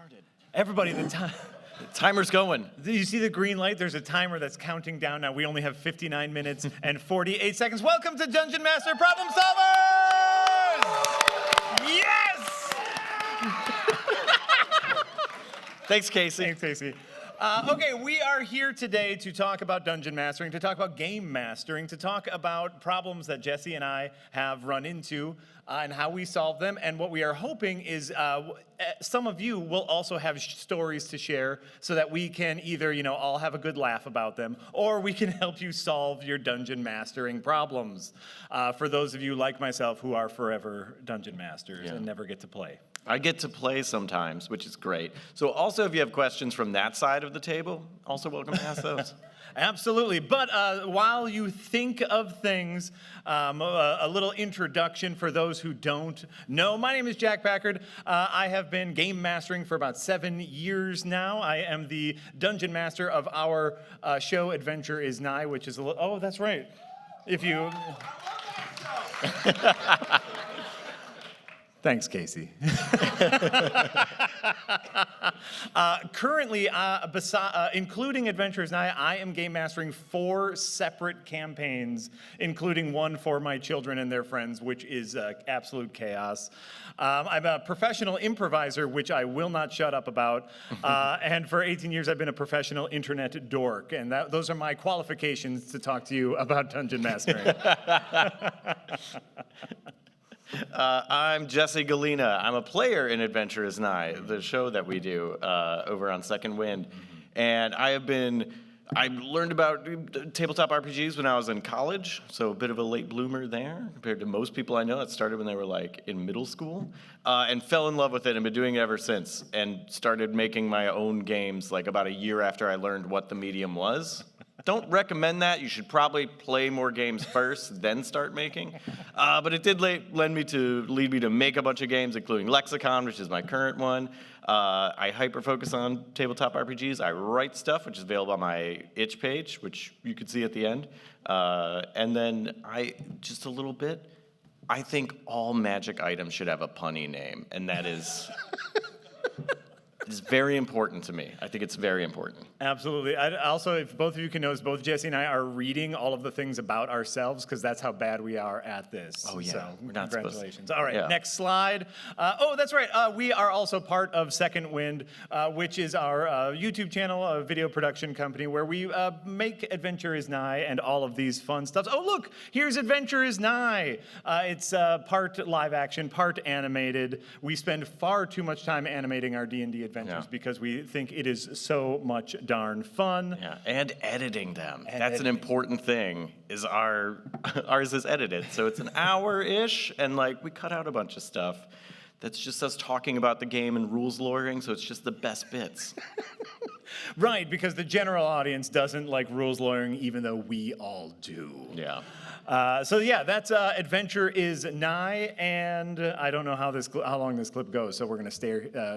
started. Everybody, the timer's going. Do you see the green light? There's a timer that's counting down now. We only have 59 minutes and 48 seconds. Welcome to Dungeon Master Problem Solvers! Yes! Thanks, Casey. Thanks, Casey. Okay, we are here today to talk about dungeon mastering, to talk about game mastering, to talk about problems that Jesse and I have run into and how we solve them. And what we are hoping is some of you will also have stories to share so that we can either, all have a good laugh about them, or we can help you solve your dungeon mastering problems. For those of you like myself who are forever dungeon masters and never get to play. I get to play sometimes, which is great. So also, if you have questions from that side of the table, also welcome to ask those. Absolutely. But while you think of things, a little introduction for those who don't know. My name is Jack Packard. I have been game mastering for about 7 years now. I am the dungeon master of our show, Adventure is Nigh, which is a little... Oh, that's right. If you... Thanks, Casey. Currently, including Adventures Nigh, I am game mastering 4 separate campaigns, including one for my children and their friends, which is absolute chaos. I'm a professional improviser, which I will not shut up about. And for 18 years, I've been a professional internet dork. And those are my qualifications to talk to you about dungeon mastering. I'm Jesse Galena. I'm a player in Adventure is Nigh, the show that we do over on Second Wind. And I learned about tabletop RPGs when I was in college, so a bit of a late bloomer there compared to most people I know. It started when they were in middle school, and fell in love with it and been doing it ever since, and started making my own games about a year after I learned what the medium was. Don't recommend that. You should probably play more games first, then start making. But it did lead me to make a bunch of games, including Lexicon, which is my current one. I hyper-focus on tabletop RPGs. I write stuff, which is available on my itch page, which you can see at the end. And then just a little bit, I think all magic items should have a punny name, and that is... It's very important to me. I think it's very important. Absolutely. Also, if both of you can notice, both Jesse and I are reading all of the things about ourselves because that's how bad we are at this. Oh, yeah. So, we're not congratulations. All right, yeah. Next slide. That's right. We are also part of Second Wind, which is our YouTube channel, a video production company where we make Adventure is Nigh and all of these fun stuff. Oh, look, here's Adventure is Nigh. It's part live action, part animated. We spend far too much time animating our D&D adventures because we think it is so much darn fun. Yeah, and editing them. That's an important thing, is ours is edited. So it's an hour-ish, and we cut out a bunch of stuff. That's just us talking about the game and rules lawyering, so it's just the best bits. Right, because the general audience doesn't like rules lawyering, even though we all do. Yeah. That's Adventure is Nigh, and I don't know how long this clip goes, so we're going to stay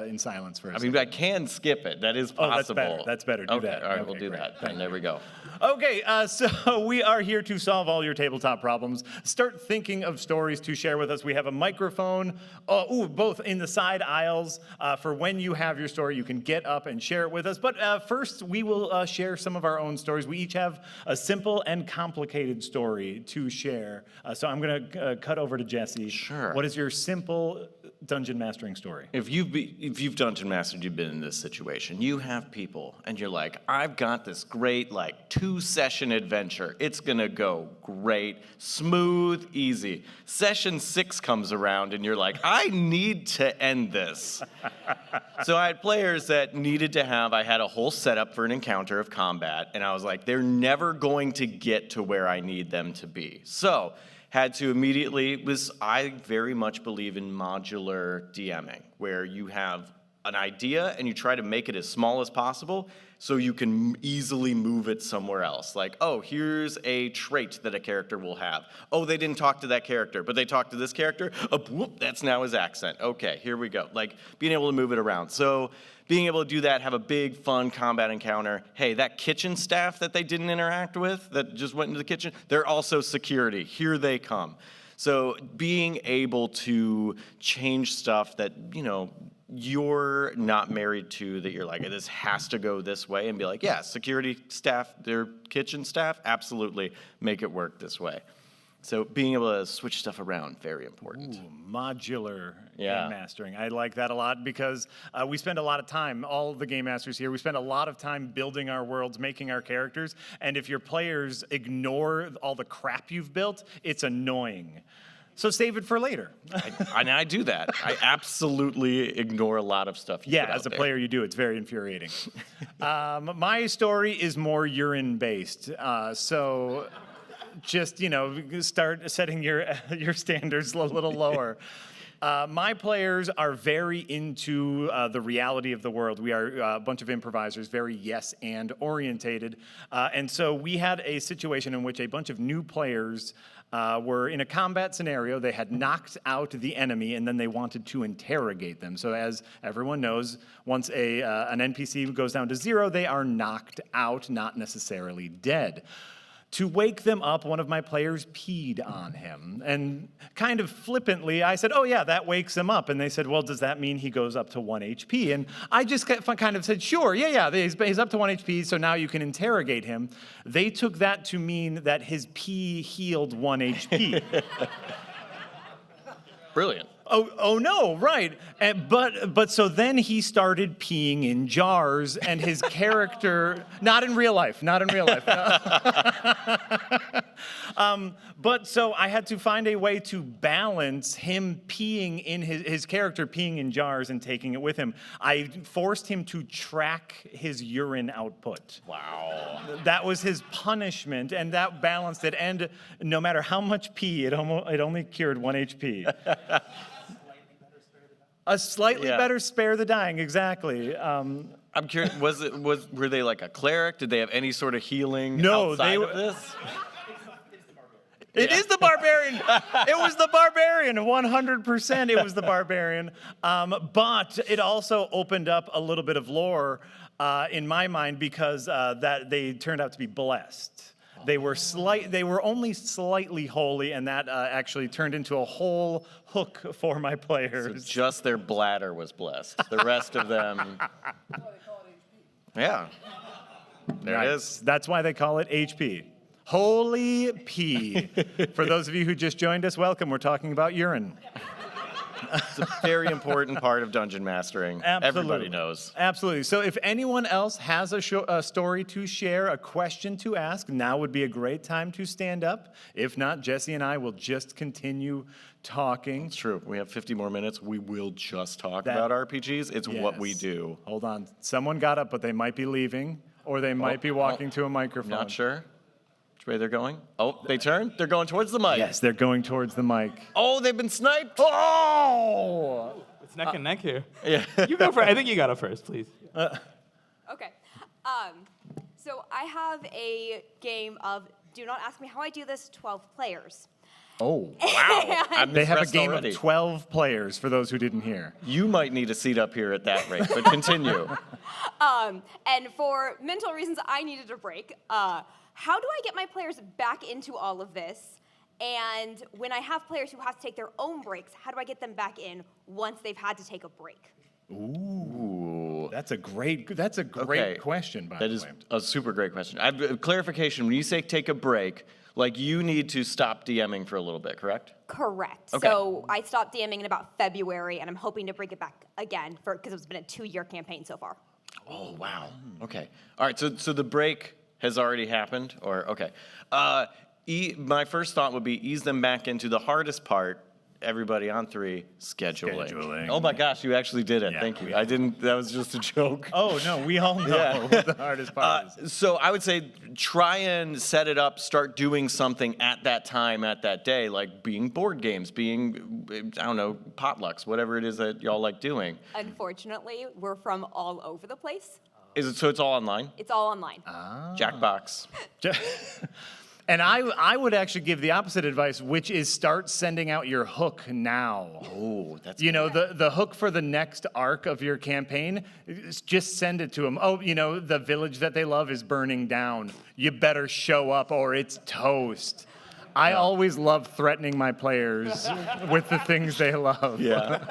in silence for a second. I can skip it. That is possible. Oh, that's better. Do that. All right, we'll do that. And there we go. Okay, so we are here to solve all your tabletop problems. Start thinking of stories to share with us. We have a microphone, both in the side aisles. For when you have your story, you can get up and share it with us. But first, we will share some of our own stories. We each have a simple and complicated story to share. So I'm going to cut over to Jesse. Sure. What is your simple dungeon mastering story? If you've dungeon mastered, you've been in this situation. You have people, and you're like, I've got this great 2-session adventure. It's gonna go great, smooth, easy. Session 6 comes around, and you're like, I need to end this. So I had players that I had a whole setup for an encounter of combat, and I was like, they're never going to get to where I need them to be. So had to immediately, I very much believe in modular DMing, where you have an idea and you try to make it as small as possible so you can easily move it somewhere else. Here's a trait that a character will have. Oh, they didn't talk to that character, but they talked to this character. Whoop, that's now his accent. Okay, here we go. Being able to move it around. So being able to do that, have a big, fun combat encounter. Hey, that kitchen staff that they didn't interact with, that just went into the kitchen, they're also security. Here they come. So being able to change stuff that, you're not married to that, you're like, this has to go this way, and be like, yeah, security staff, their kitchen staff, absolutely make it work this way. So being able to switch stuff around, very important. Ooh, modular Yeah. game mastering. I like that a lot because we spend a lot of time, all the game masters here, we spend a lot of time building our worlds, making our characters, and if your players ignore all the crap you've built, it's annoying. So save it for later. I do that. I absolutely ignore a lot of stuff. Yeah, as a player you do. It's very infuriating. My story is more urine-based. So just, start setting your standards a little lower. My players are very into the reality of the world. We are a bunch of improvisers, very yes and orientated. And so we had a situation in which a bunch of new players were in a combat scenario. They had knocked out the enemy, and then they wanted to interrogate them. So as everyone knows, once an NPC goes down to 0, they are knocked out, not necessarily dead. To wake them up, one of my players peed on him. And kind of flippantly, I said, oh yeah, that wakes him up. And they said, well, does that mean he goes up to 1 HP? And I just kind of said, sure, yeah, he's up to 1 HP, so now you can interrogate him. They took that to mean that his pee healed 1 HP. Brilliant. Oh no, right. But so then he started peeing in jars, and his character, not in real life. But so I had to find a way to balance him peeing in his character peeing in jars and taking it with him. I forced him to track his urine output. Wow. That was his punishment, and that balanced it. And no matter how much pee, it only cured 1 HP. A slightly better spare the dying, exactly. I'm curious, were they like a cleric? Did they have any sort of healing outside of this? It is the barbarian. It was the barbarian. 100% it was the barbarian. But it also opened up a little bit of lore in my mind because that they turned out to be blessed. They were only slightly holy, and that actually turned into a whole hook for my players. So just their bladder was blessed. The rest of them. Yeah. There it is. That's why they call it HP. Holy pee. For those of you who just joined us, welcome. We're talking about urine. It's a very important part of dungeon mastering. Absolutely. Everybody knows. Absolutely. So if anyone else has a story to share, a question to ask, now would be a great time to stand up. If not, Jesse and I will just continue talking. It's true. We have 50 more minutes. We will just talk about RPGs. It's what we do. Hold on. Someone got up, but they might be leaving, or they might be walking to a microphone. Not sure. Which way they're going? Oh, they turned? They're going towards the mic. Yes, they're going towards the mic. Oh, they've been sniped. Oh! It's neck and neck here. Yeah. You go first. I think you got it first, please. Okay. So I have a game of, do not ask me how I do this, 12 players. Oh, wow. I'm They have a impressed game already. of 12 players, for those who didn't hear. You might need a seat up here at that rate, but continue. And for mental reasons, I needed a break. How do I get my players back into all of this? And when I have players who have to take their own breaks, how do I get them back in once they've had to take a break? Ooh. That's a great question, by That the is way. a super great question. Clarification, when you say take a break, like you need to stop DMing for a little bit, correct? Correct. Okay. So I stopped DMing in about February, and I'm hoping to bring it back again because it's been a 2-year campaign so far. Oh, wow. Okay. All right, so the break has already happened, or, okay. My first thought would be ease them back into the hardest part, everybody on 3, scheduling. Oh my gosh, you actually did it. Yeah, Thank you. I didn't, that was just a joke. Oh, no, we all know what the hardest part is. So I would say try and set it up, start doing something at that time, at that day, like being board games, being, I don't know, potlucks, whatever it is that y'all like doing. Unfortunately, we're from all over the place. So it's all online? It's all online. Jackbox. And I would actually give the opposite advice, which is start sending out your hook now. Oh, that's You know, the hook for the next arc of your campaign, just send it to them. Oh, the village that they love is burning down. You better show up or it's toast. I always love threatening my players with the things they love. Yeah.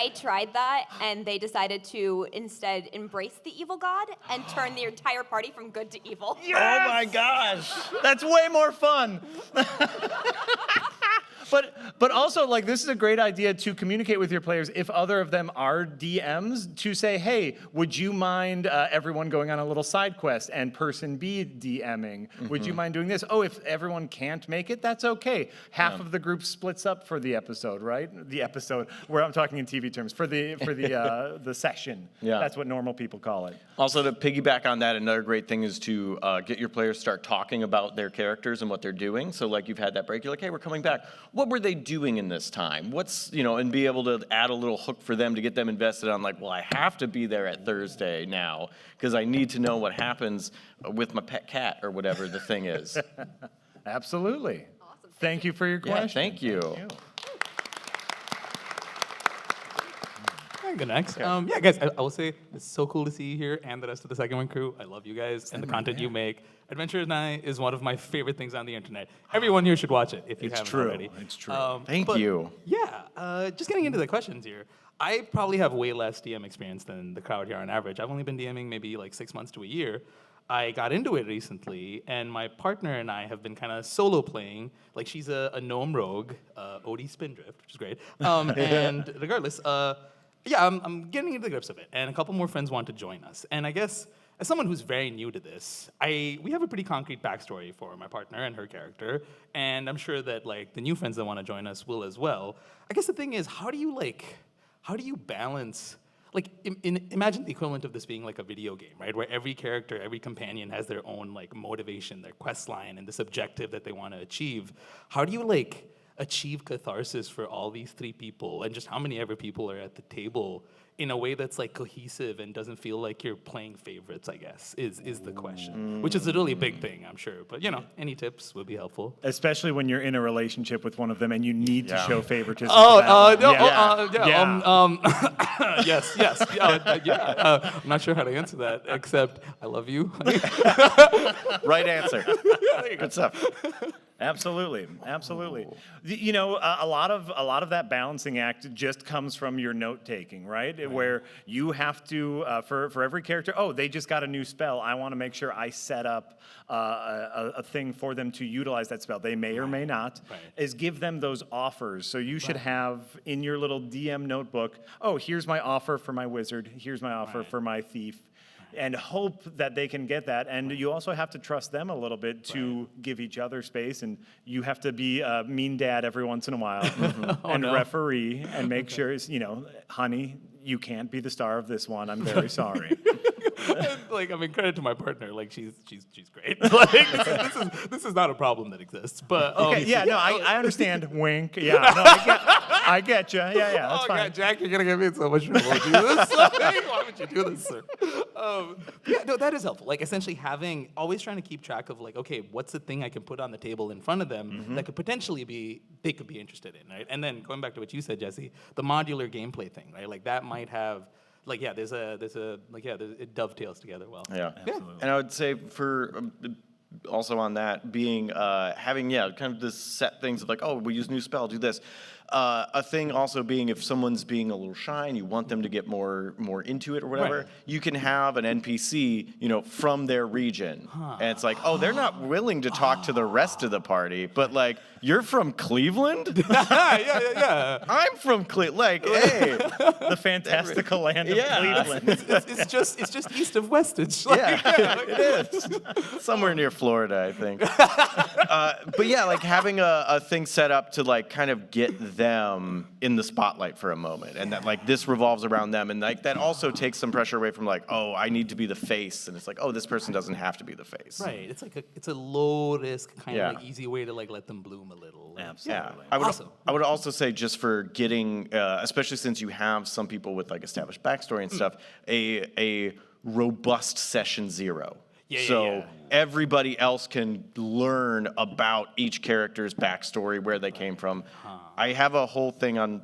I tried that, and they decided to instead embrace the evil god and turn the entire party from good to evil. Oh my gosh, that's way more fun. But also, like, this is a great idea to communicate with your players if other of them are DMs to say, hey, would you mind everyone going on a little side quest and person B DMing? Would you mind doing this? Oh, if everyone can't make it, that's okay. Half of the group splits up for the episode, right? The episode, where I'm talking in TV terms, for the session. Yeah. That's what normal people call it. Also, to piggyback on that, another great thing is to get your players start talking about their characters and what they're doing. So, like, you've had that break, you're like, hey, we're coming back. What were they doing in this time? What's, and be able to add a little hook for them to get them invested on, like, well, I have to be there at Thursday now because I need to know what happens with my pet cat or whatever the thing is. Absolutely. Awesome. Thank you for your Yeah, question. thank you. I can go next. Yeah, guys, I will say it's so cool to see you here and the rest of the Second Wind crew. I love you guys and the content you make. Adventure Nigh is one of my favorite things on the internet. Everyone here should watch it if you haven't already. It's true. Thank but you. Yeah, just getting into the questions here. I probably have way less DM experience than the crowd here on average. I've only been DMing maybe like 6 months to a year. I got into it recently, and my partner and I have been kind of solo playing. Like, she's a gnome rogue, Odie Spindrift, which is great. And regardless, yeah, I'm getting into the grips of it, and a couple more friends want to join us. And I guess, as someone who's very new to this, we have a pretty concrete backstory for my partner and her character, and I'm sure that, like, the new friends that want to join us will as well. I guess the thing is, how do you balance, like, imagine the equivalent of this being like a video game, right? Where every character, every companion has their own, like, motivation, their quest line, and this objective that they want to achieve. How do you, like, achieve catharsis for all these three people, and just how many ever people are at the table in a way that's, like, cohesive and doesn't feel like you're playing favorites, I guess, is the question. Which is a really big thing, I'm sure. But, any tips would be helpful. Especially when you're in a relationship with one of them and you need to show favoritism. Yes. Yeah. I'm not sure how to answer that, except I love you. Right answer. Good stuff. Absolutely. A lot of that balancing act just comes from your note taking, right? Where you have to for every character. Oh, they just got a new spell. I want to make sure I set up a thing for them to utilize that spell. They may or may not. Is give them those offers. So you should have in your little DM notebook. Oh, here's my offer for my wizard. Here's my offer for my thief. And hope that they can get that. And you also have to trust them a little bit to give each other space. And you have to be a mean dad every once in a while and referee and make sure, honey, you can't be the star of this one. I'm very sorry. Like, I mean, credit to my partner. Like, she's great. Like, this is not a problem that exists. But I understand. Wink. Yeah, no, I get you. Yeah, that's fine. God, Jack, you're gonna get me in so much trouble. Jesus, why would you do this, sir? That is helpful. Like, essentially always trying to keep track of, like, okay, what's the thing I can put on the table in front of them that could potentially they could be interested in, right? And then going back to what you said, Jesse, the modular gameplay thing, right? Like, that might have. Like, yeah, it dovetails together well. Yeah, absolutely. And I would say also on that being having kind of this set things of, like, oh, we use new spell, do this. A thing also being if someone's being a little shy and you want them to get more into it or whatever, you can have an NPC, from their region. And it's like, oh, they're not willing to talk to the rest of the party, but, like, you're from Cleveland? Yeah. I'm from Cleveland. Like, hey. The fantastical land of Cleveland. It's just east of Westage. It is. Somewhere near Florida, I think. But yeah, like, having a thing set up to, like, kind of get them in the spotlight for a moment, and that, like, this revolves around them, and, like, that also takes some pressure away from, like, oh, I need to be the face, and it's like, oh, this person doesn't have to be the face. Right. It's like it's a low risk kind of, like, easy way to, like, let them bloom a little. Absolutely. Yeah. I would also say, just for getting, especially since you have some people with, like, established backstory and stuff, a robust session 0. So everybody else can learn about each character's backstory, where they came from. I have a whole thing on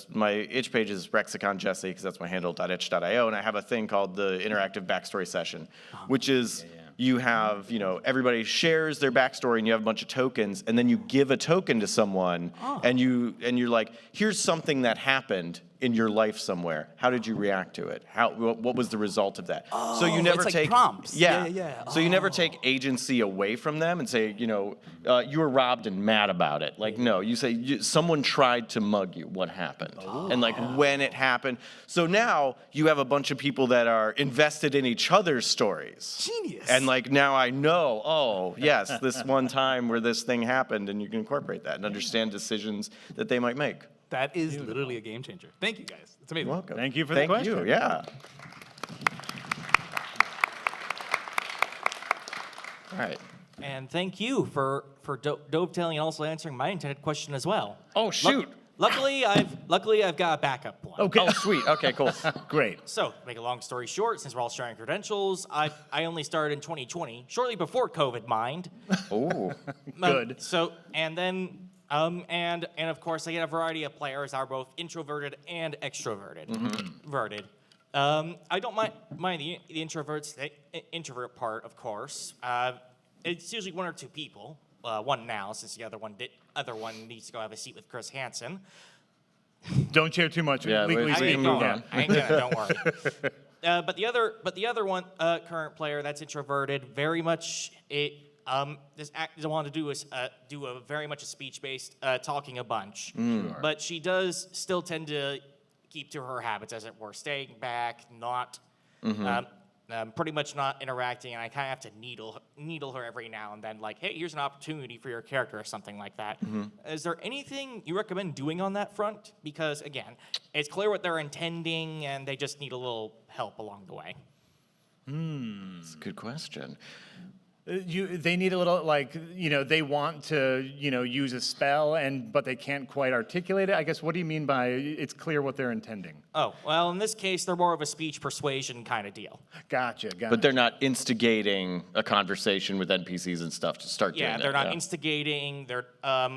my itch page is RexiconJesse, because that's my handle, .itch.io, and I have a thing called the interactive backstory session, which is you have, everybody shares their backstory and you have a bunch of tokens, and then you give a token to someone and you're like, here's something that happened in your life somewhere. How did you react to it? What was the result of that? So you never it's like take prompts. Yeah. Yeah. So you never take agency away from them and say, you were robbed and mad about it. Like, no, you say someone tried to mug you. What happened? And like when it happened. So now you have a bunch of people that are invested in each other's stories. Genius. And like now I know, oh yes, this one time where this thing happened, and you can incorporate that and understand decisions that they might make. That is literally a game changer. Thank you, guys. It's amazing. Welcome. Thank you for the question. Thank you, yeah. All right. And thank you for dovetailing and also answering my intended question as well. Oh, shoot. Luckily, I've got a backup one. Okay. Oh, sweet. Okay, cool. Great. So, to make a long story short, since we're all sharing credentials, I only started in 2020, shortly before COVID, mind. Oh. Good. So, and then, and of course, I get a variety of players that are both introverted and extroverted. Verted. I don't mind the introvert part, of course. It's usually one or two people. One now, since the other one needs to go have a seat with Chris Hansen. Don't share too much. Yeah, Legally we speaking, can you move can. on. I ain't gonna, don't worry. But the other one, current player that's introverted, very much doesn't want to do do a very much a speech-based, talking a bunch. But she does still tend to keep to her habits, as it were, staying back, not. Pretty much not interacting, and I kind of have to needle her every now and then, like, hey, here's an opportunity for your character or something like that. Is there anything you recommend doing on that front? Because, again, it's clear what they're intending, and they just need a little help along the way. That's a good question. They need a little, like, they want to, use a spell, but they can't quite articulate it. I guess, what do you mean by it's clear what they're intending? Oh, well, in this case, they're more of a speech persuasion kind of deal. Gotcha. But they're not instigating a conversation with NPCs and stuff to start doing Yeah, that. they're not instigating. They're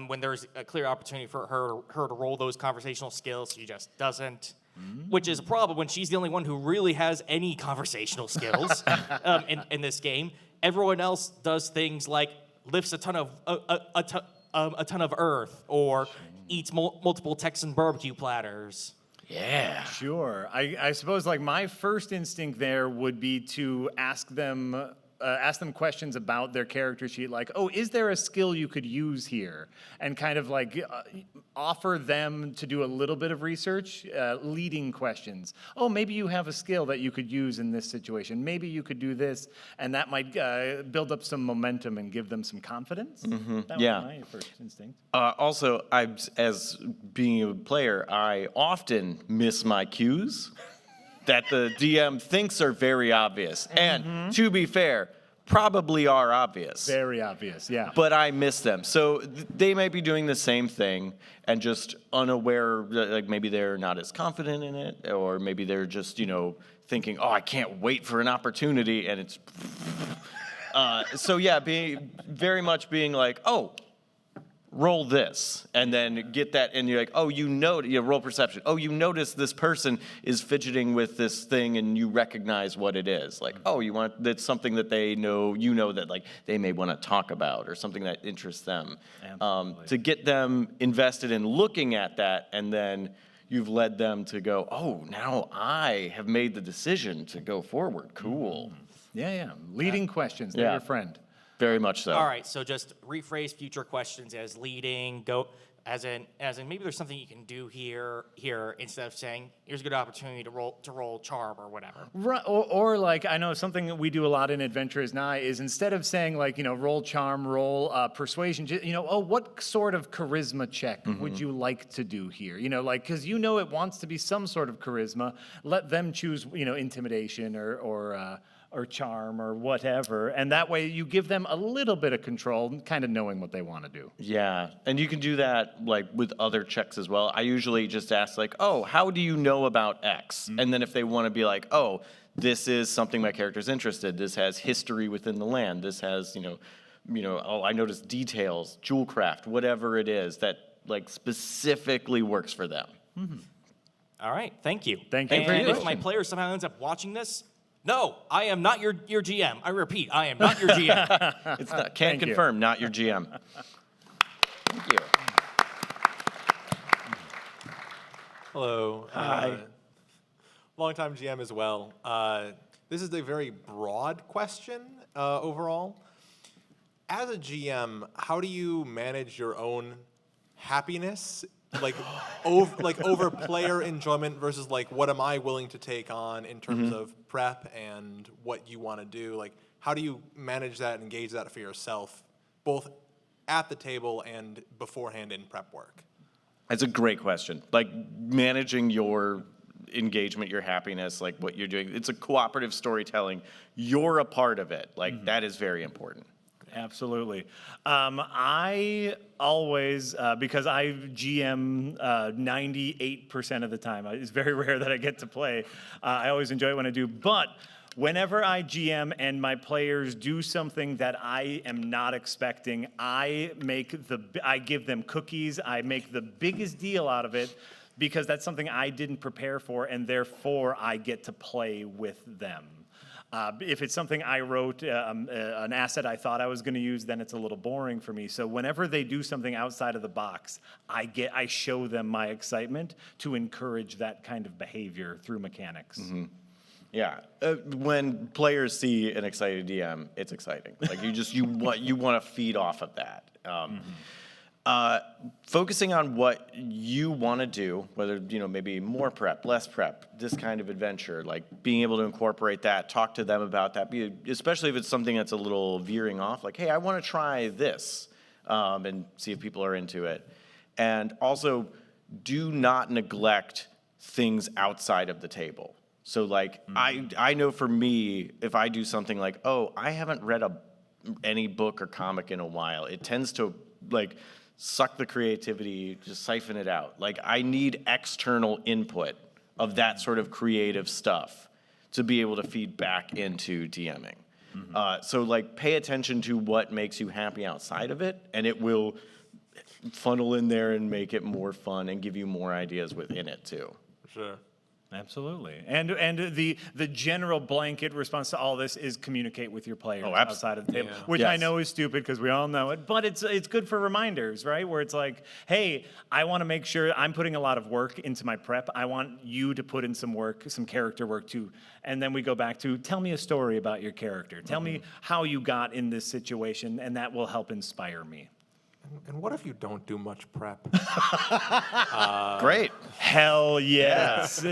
when there's a clear opportunity for her to roll those conversational skills, she just doesn't. Which is a problem when she's the only one who really has any conversational skills in this game. Everyone else does things like lifts a ton of earth or eats multiple Texan barbecue platters. Yeah. Sure. I suppose, like, my first instinct there would be to ask them questions about their character sheet, like, oh, is there a skill you could use here? And kind of like offer them to do a little bit of research, leading questions. Oh, maybe you have a skill that you could use in this situation. Maybe you could do this, and that might build up some momentum and give them some confidence. That Yeah. was my first instinct. Also, as being a player, I often miss my cues that the DM thinks are very obvious. And to be fair, probably are obvious. Very obvious, yeah. But I miss them. So they might be doing the same thing and just unaware, like maybe they're not as confident in it, or maybe they're just, thinking, oh, I can't wait for an opportunity, and it's... so yeah, very much being like, oh, roll this, and then get that, and you're like, oh, roll perception. Oh, you notice this person is fidgeting with this thing, and you recognize what it is. Like, oh, that's something that they know, that like they may want to talk about, or something that interests them. To get them invested in looking at that, and then you've led them to go, oh, now I have made the decision to go forward. Cool. Yeah. Leading questions, they're your friend. Very much so. All right, so just rephrase future questions as leading, go as in maybe there's something you can do here instead of saying here's a good opportunity to roll charm or whatever. Right, or like, I know something that we do a lot in Adventurers Nigh is instead of saying like, roll charm, roll persuasion, oh, what sort of charisma check would you like to do here? Because it wants to be some sort of charisma. Let them choose, intimidation or charm or whatever, and that way you give them a little bit of control, kind of knowing what they want to do. Yeah, and you can do that like with other checks as well. I usually just ask like, oh, how do you know about X? And then if they want to be like, oh, this is something my character's interested, this has history within the land, this has, oh, I noticed details, jewel craft, whatever it is that like specifically works for them. All right, thank you. Thank you and for your if question. my player somehow ends up watching this, No, I am not your GM. I repeat, I am not your GM. It's not, can't Thank you. confirm, not your GM. Thank you. Hello. Hi. Longtime GM as well. This is a very broad question overall. As a GM, how do you manage your own happiness, like over player enjoyment versus like what am I willing to take on in terms of prep and what you want to do? Like, how do you manage that and engage that for yourself, both at the table and beforehand in prep work? That's a great question. Like managing your engagement, your happiness, like what you're doing. It's a cooperative storytelling. You're a part of it. Like that is very important. Absolutely. I always, because I GM 98% of the time, it's very rare that I get to play. I always enjoy it when I do. But whenever I GM and my players do something that I am not expecting, I give them cookies. I make the biggest deal out of it because that's something I didn't prepare for, and therefore I get to play with them. If it's something I wrote, an asset I thought I was going to use, then it's a little boring for me. So whenever they do something outside of the box, I show them my excitement to encourage that kind of behavior through mechanics. Yeah, when players see an excited DM, it's exciting. Like you want to feed off of that. Focusing on what you want to do, whether maybe more prep, less prep, this kind of adventure, like being able to incorporate that, talk to them about that, especially if it's something that's a little veering off. Like, hey, I want to try this, and see if people are into it. And also, do not neglect things outside of the table. So like, I know for me, if I do something like, oh, I haven't read any book or comic in a while, it tends to like suck the creativity, just siphon it out. Like I need external input of that sort of creative stuff to be able to feed back into DMing. So like pay attention to what makes you happy outside of it, and it will funnel in there and make it more fun and give you more ideas within it too. Sure. Absolutely. And the general blanket response to all this is communicate with your players outside of the table, which I know is stupid because we all know it, but it's good for reminders, right? Where it's like, hey, I want to make sure I'm putting a lot of work into my prep. I want you to put in some work, some character work too. And then we go back to, tell me a story about your character. Tell me how you got in this situation, and that will help inspire me. And what if you don't do much prep? Great. Hell yes.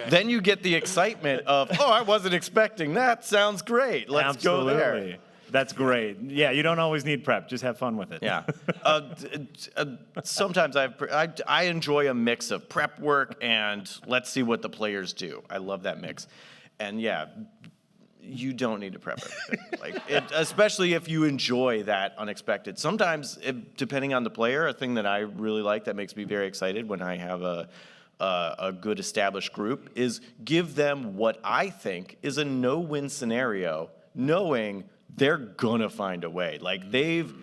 Then you get the excitement of, oh, I wasn't expecting that. Sounds great. Let's go there. That's great. Yeah, you don't always need prep. Just have fun with it. Yeah. Sometimes I enjoy a mix of prep work and let's see what the players do. I love that mix. And yeah, you don't need to prep everything. Especially if you enjoy that unexpected. Sometimes, depending on the player, a thing that I really like that makes me very excited when I have a good established group is give them what I think is a no-win scenario, knowing they're gonna find a way. Like they've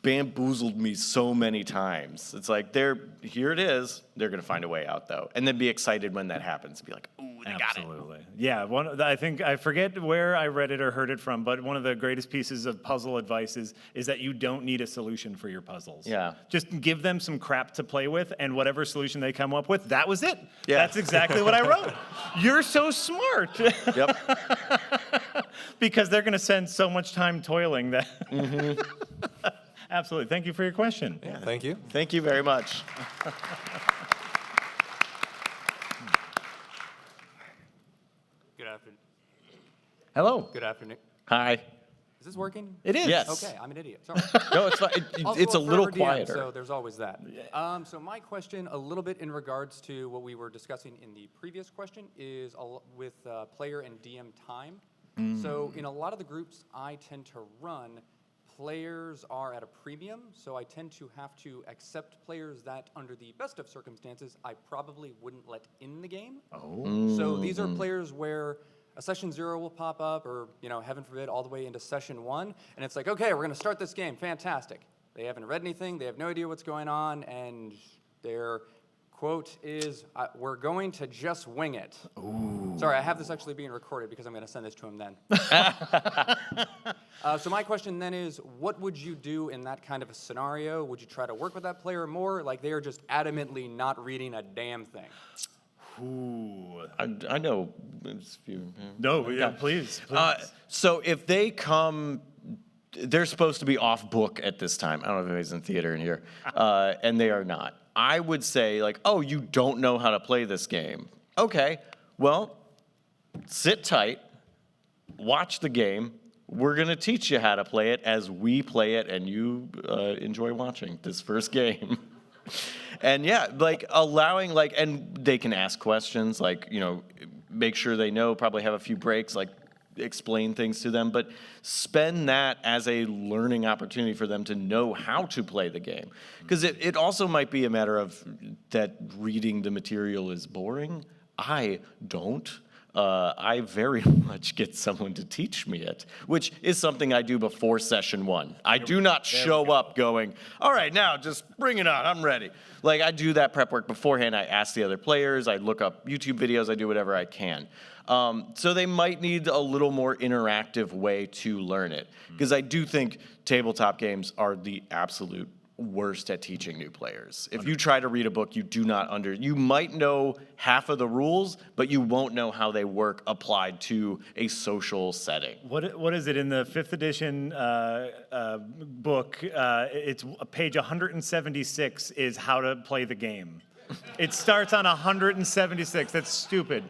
bamboozled me so many times. It's like here it is. They're gonna find a way out though, and then be excited when that happens. Be like, ooh, they got it. Absolutely. Yeah. I forget where I read it or heard it from, but one of the greatest pieces of puzzle advice is that you don't need a solution for your puzzles. Yeah. Just give them some crap to play with, and whatever solution they come up with, that was it. Yeah. That's exactly what I wrote. You're so smart. Yep. Because they're gonna spend so much time toiling that. Absolutely. Thank you for your question. Yeah, thank you. Thank you very much. Good afternoon. Hello. Good afternoon. Hi. Is this working? It is. Yes. Okay, I'm an idiot. Sorry. No, it's fine. Also It's a little forever DM, quieter. so there's always that. So my question, a little bit in regards to what we were discussing in the previous question, is with player and DM time. So in a lot of the groups I tend to run, players are at a premium, so I tend to have to accept players that, under the best of circumstances, I probably wouldn't let in the game. So these are players where a session 0 will pop up, or heaven forbid, all the way into session 1, and it's like, okay, we're going to start this game. Fantastic. They haven't read anything. They have no idea what's going on, and they're quote is, "We're going to just wing it." Ooh. Sorry, I have this actually being recorded because I'm going to send this to him then. So my question then is, what would you do in that kind of a scenario? Would you try to work with that player more? Like they are just adamantly not reading a damn thing. Ooh. I know. No, yeah, please. So if they come, they're supposed to be off book at this time. I don't know if anybody's in theater in here, and they are not. I would say like, oh, you don't know how to play this game. Okay, well, sit tight, watch the game. We're gonna teach you how to play it as we play it, and you enjoy watching this first game. And yeah, like allowing like, and they can ask questions, like, you know, make sure they know, probably have a few breaks, like explain things to them, but spend that as a learning opportunity for them to know how to play the game. Because it also might be a matter of that reading the material is boring. I don't. I very much get someone to teach me it, which is something I do before session one. I do not show up going, all right, now just bring it on, I'm ready. Like I do that prep work beforehand. I ask the other players, I look up YouTube videos, I do whatever I can. So they might need a little more interactive way to learn it. Because I do think tabletop games are the absolute worst at teaching new players. If you try to read a book, you might know half of the rules, but you won't know how they work applied to a social setting. What is it in the 5th edition book? It's page 176 is how to play the game. It starts on 176. That's stupid.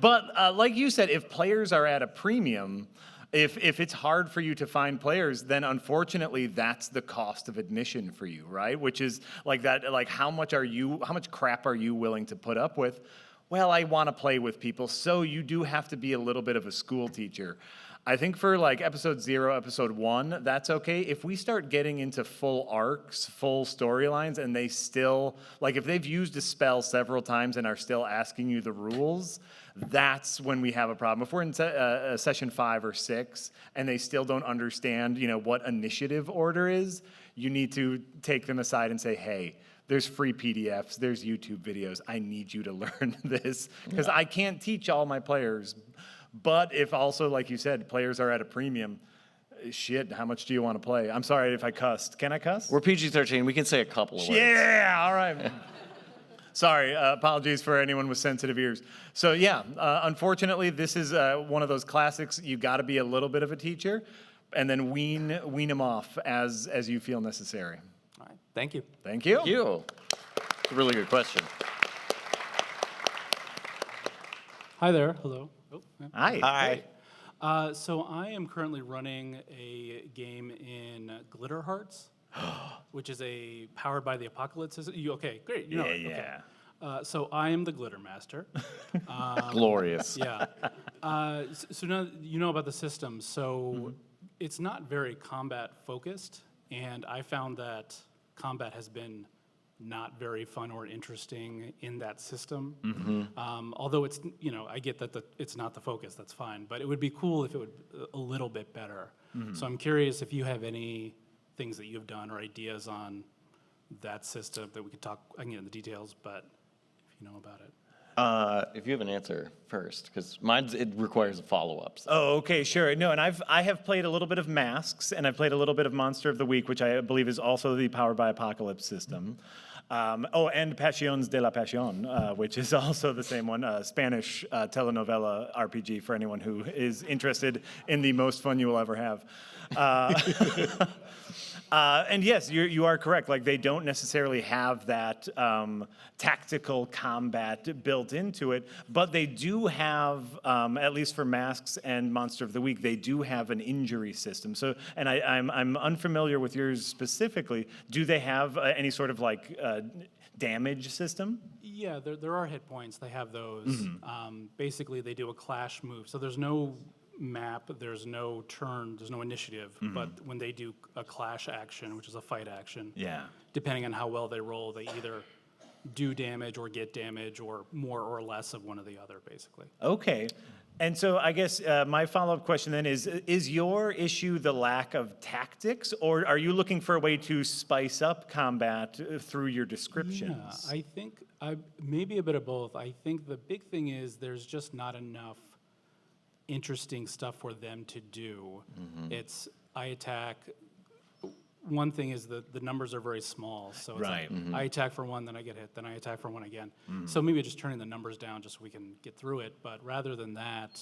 But like you said, if players are at a premium, if it's hard for you to find players, then unfortunately that's the cost of admission for you, right? Which is like that, like how much crap are you willing to put up with? Well, I want to play with people, so you do have to be a little bit of a school teacher. I think for like episode 0, episode 1, that's okay. If we start getting into full arcs, full storylines, and they still, like if they've used a spell several times and are still asking you the rules, that's when we have a problem. If we're in session 5 or 6 and they still don't understand, you know, what initiative order is, you need to take them aside and say, hey, there's free PDFs, there's YouTube videos. I need you to learn this because I can't teach all my players. But if also, like you said, players are at a premium, shit, how much do you want to play? I'm sorry if I cussed. Can I cuss? We're PG-13. We can say a couple of words. Yeah, all right. Sorry, apologies for anyone with sensitive ears. So yeah, unfortunately, this is one of those classics. You got to be a little bit of a teacher, and then wean them off as you feel necessary. All right, thank you. Thank you. Thank you. It's a really good question. Hi there. Hello. Oh, yeah. Hi. So I am currently running a game in Glitter Hearts, which is a powered by the Apocalypse. Okay, great. You know it. Yeah. Okay. So I am the Glitter Master. Glorious. Yeah. So now you know about the system. So it's not very combat focused, and I found that combat has been not very fun or interesting in that system. Although it's, you know, I get that it's not the focus, that's fine, but it would be cool if it would a little bit better. So I'm curious if you have any things that you've done or ideas on that system that we could talk, I can get into the details, but if you know about it. If you have an answer first, because it requires a follow-up. So. Oh, okay, sure. No, and I have played a little bit of Masks, and I've played a little bit of Monster of the Week, which I believe is also the Powered by Apocalypse system. And Passions de la Pasión, which is also the same one, Spanish telenovela RPG for anyone who is interested in the most fun you will ever have. And yes, you are correct. Like they don't necessarily have that tactical combat built into it, but they do have, at least for Masks and Monster of the Week, they do have an injury system. So, and I'm unfamiliar with yours specifically. Do they have any sort of like damage system? Yeah, there are hit points. They have those. Basically, they do a clash move. So there's no map, there's no turn, there's no initiative, but when they do a clash action, which is a fight action, depending on how well they roll, they either do damage or get damage or more or less of one or the other, basically. Okay. And so I guess my follow-up question then is your issue the lack of tactics, or are you looking for a way to spice up combat through your descriptions? Yeah, I think maybe a bit of both. I think the big thing is there's just not enough interesting stuff for them to do. It's I attack. One thing is that the numbers are very small, so it's Right. like I attack for one, then I get hit, then I attack for one again. So maybe just turning the numbers down just so we can get through it. But rather than that,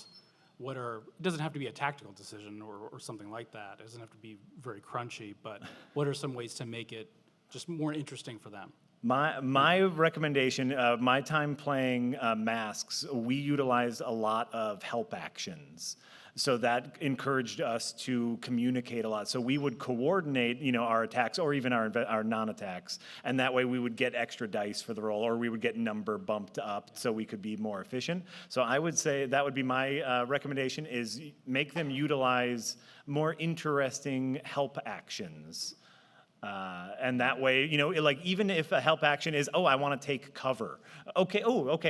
it doesn't have to be a tactical decision or something like that. It doesn't have to be very crunchy, but what are some ways to make it just more interesting for them? My recommendation, my time playing Masks, we utilized a lot of help actions. So that encouraged us to communicate a lot. So we would coordinate, our attacks or even our non-attacks, and that way we would get extra dice for the roll, or we would get number bumped up so we could be more efficient. So I would say that would be my recommendation: is make them utilize more interesting help actions. And that way, like even if a help action is, I want to take cover. Okay,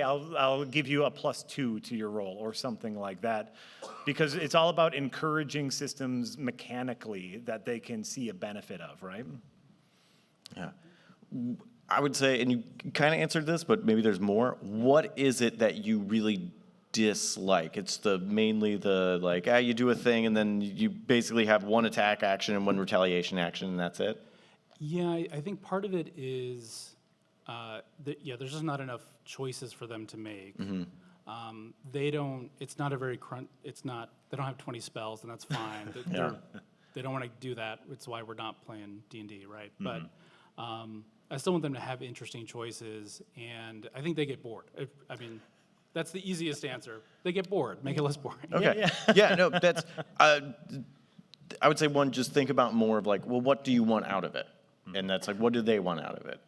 I'll give you a +2 to your roll or something like that. Because it's all about encouraging systems mechanically that they can see a benefit of, right? Yeah. I would say, and you kind of answered this, but maybe there's more. What is it that you really dislike? It's mainly the like, you do a thing and then you basically have one attack action and one retaliation action and that's it? Yeah, I think part of it is, there's just not enough choices for them to make. They don't have 20 spells, and that's fine. They don't want to do that. It's why we're not playing D&D, right? But I still want them to have interesting choices, and I think they get bored. I mean, that's the easiest answer. They get bored. Make it less boring. Okay. Yeah, no, that's, I would say one, just think about more of like, well, what do you want out of it? And that's like, what do they want out of it?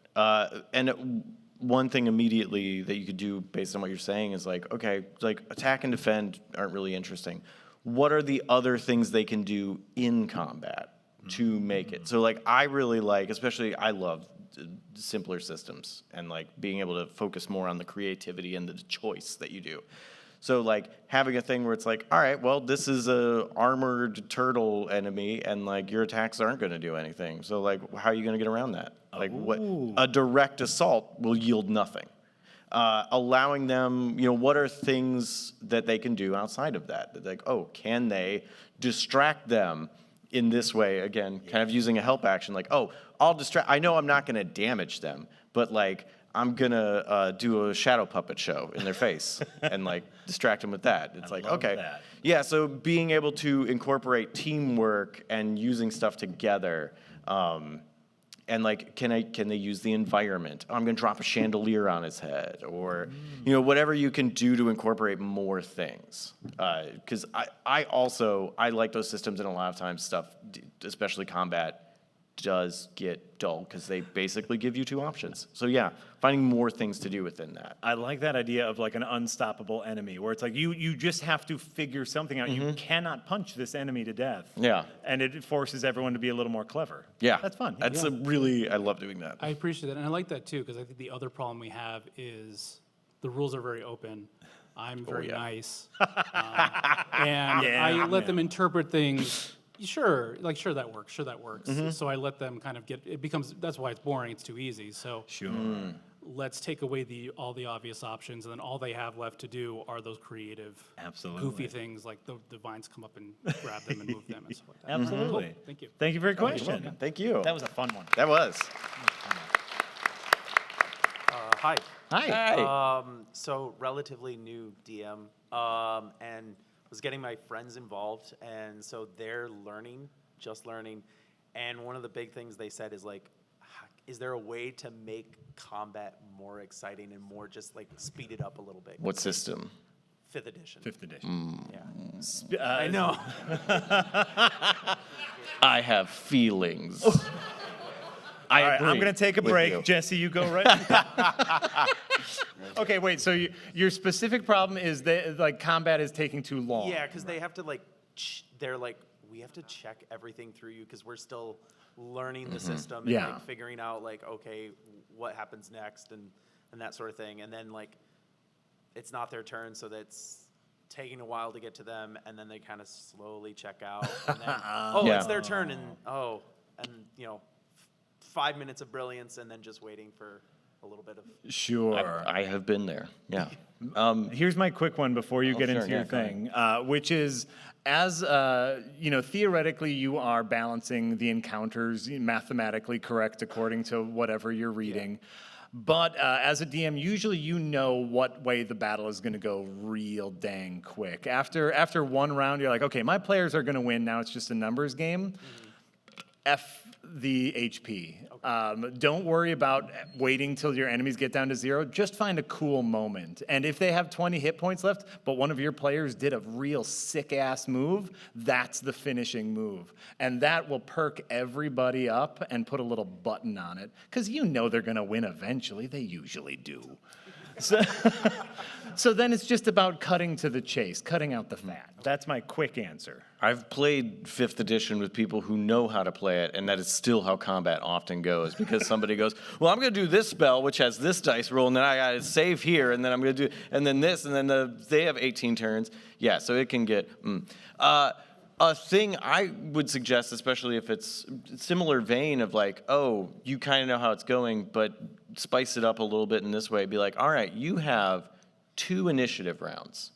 And one thing immediately that you could do based on what you're saying is like, okay, like attack and defend aren't really interesting. What are the other things they can do in combat to make it? So like, I really like, especially I love simpler systems and like being able to focus more on the creativity and the choice that you do. So like having a thing where it's like, all right, well, this is a armored turtle enemy and like your attacks aren't going to do anything. So like, how are you going to get around that? Like what a direct assault will yield nothing. Allowing them, what are things that they can do outside of that? Like, can they distract them in this way? Again, kind of using a help action, like, I'll distract. I know I'm not going to damage them, but like, I'm gonna do a shadow puppet show in their face and like distract them with that. It's like, okay. Yeah, so being able to incorporate teamwork and using stuff together, and like, can they use the environment? I'm gonna drop a chandelier on his head, or whatever you can do to incorporate more things. Because I like those systems, and a lot of times stuff, especially combat, does get dull because they basically give you two options. So yeah, finding more things to do within that. I like that idea of like an unstoppable enemy where it's like you just have to figure something out. You cannot punch this enemy to death. Yeah. And it forces everyone to be a little more clever. Yeah. That's fun. That's I love doing that. I appreciate that, and I like that too, because I think the other problem we have is the rules are very open. I'm very nice, and I let them interpret things. Sure that works. So I let them kind of that's why it's boring, it's too easy. So let's take away all the obvious options, and then all they have left to do are those creative, goofy things like the vines come up and grab them and move them and stuff like that. Absolutely. Cool. Thank you. Thank you for your question. Thank you. That was a fun one. That was. Hi. Hi. So relatively new DM, and was getting my friends involved, and so they're just learning, and one of the big things they said is like, is there a way to make combat more exciting and more just like speed it up a little bit? What system? 5th edition. 5th edition. Yeah. I know. I have feelings. All right, I'm going to take a break. You. Jesse, you go right. Okay, wait. So your specific problem is that like combat is taking too long. Yeah, because they have to like, they're like, we have to check everything through you because we're still learning the system and like figuring out like, okay, what happens next and that sort of thing. And then like, it's not their turn, so taking a while to get to them, and then they kind of slowly check out. And then, oh, Yeah. it's their turn, and 5 minutes of brilliance, and then just waiting for a little bit of. Sure. I have been there. Yeah. Here's my quick one before you get sure, into your yeah, go ahead. thing, which is, as theoretically you are balancing the encounters mathematically correct according to whatever you're reading. But as a DM, usually you know what way the battle is going to go real dang quick. After one round, you're like, okay, my players are going to win. Now it's just a numbers game. F the HP. Don't worry about waiting till your enemies get down to 0. Just find a cool moment. And if they have 20 hit points left, but one of your players did a real sick-ass move, that's the finishing move. And that will perk everybody up and put a little button on it. Because you know they're going to win eventually. They usually do. So then it's just about cutting to the chase, cutting out the fat. That's my quick answer. I've played 5th edition with people who know how to play it, and that is still how combat often goes, because somebody goes, well, I'm going to do this spell, which has this dice roll, and then I got to save here, and then I'm going to do, and then this, and then they have 18 turns. Yeah, so it can get, a thing I would suggest, especially if it's similar vein of like, oh, you kind of know how it's going, but spice it up a little bit in this way. Be like, all right, you have 2 initiative rounds.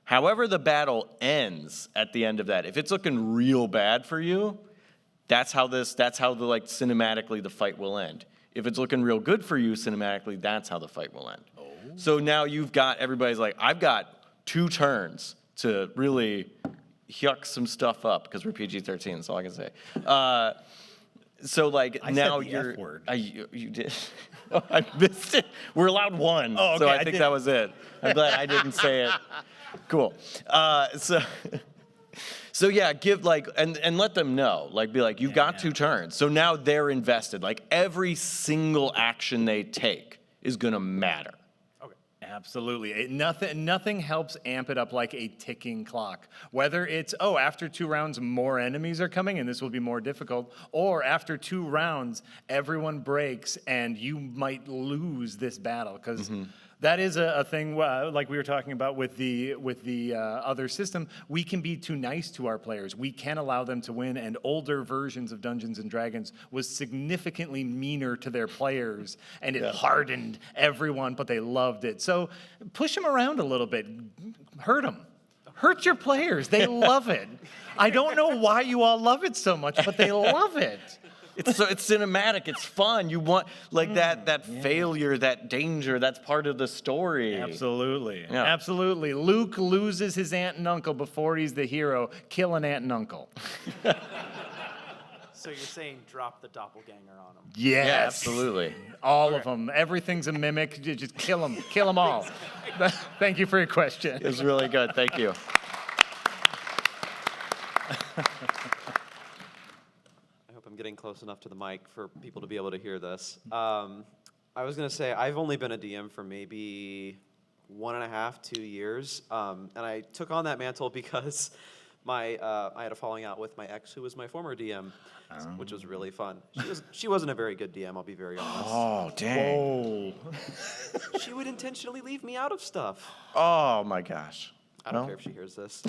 However the battle ends at the end of that, if it's looking real bad for you, that's how like cinematically the fight will end. If it's looking real good for you cinematically, that's how the fight will end. Oh. So now you've got, everybody's like, I've got 2 turns to really yuck some stuff up, because we're PG-13, that's all I can say. So like I now said the you're, F word. you did. Oh, I missed it. We're allowed 1, Oh, okay, so I I think did. that was it. I'm glad I didn't say it. Cool. So yeah, give like and let them know. Like be like, you've got 2 turns. So now they're invested. Like every single action they take is gonna matter. Absolutely. Nothing helps amp it up like a ticking clock. Whether it's, after 2 rounds, more enemies are coming and this will be more difficult, or after 2 rounds, everyone breaks and you might lose this battle. Because that is a thing, like we were talking about with the other system. We can be too nice to our players. We can allow them to win, and older versions of Dungeons and Dragons was significantly meaner to their players, and it hardened everyone, but they loved it. So push them around a little bit. Hurt them. Hurt your players. They love it. I don't know why you all love it so much, but they love it. It's cinematic. It's fun. You want like that failure, that danger. That's part of the story. Absolutely. Yeah. Absolutely. Luke loses his aunt and uncle before he's the hero. Kill an aunt and uncle. So you're saying drop the doppelganger on them. Yes. Yeah, absolutely. All of them. Everything's a mimic. Just kill them. Kill them all. Thank you for your question. It was really good. Thank you. I hope I'm getting close enough to the mic for people to be able to hear this. I was going to say, I've only been a DM for maybe 1.5, 2 years. And I took on that mantle because I had a falling out with my ex, who was my former DM, which was really fun. She wasn't a very good DM, I'll be very honest. Oh, dang. She would intentionally leave me out of stuff. Oh, my gosh. I don't care if she hears this.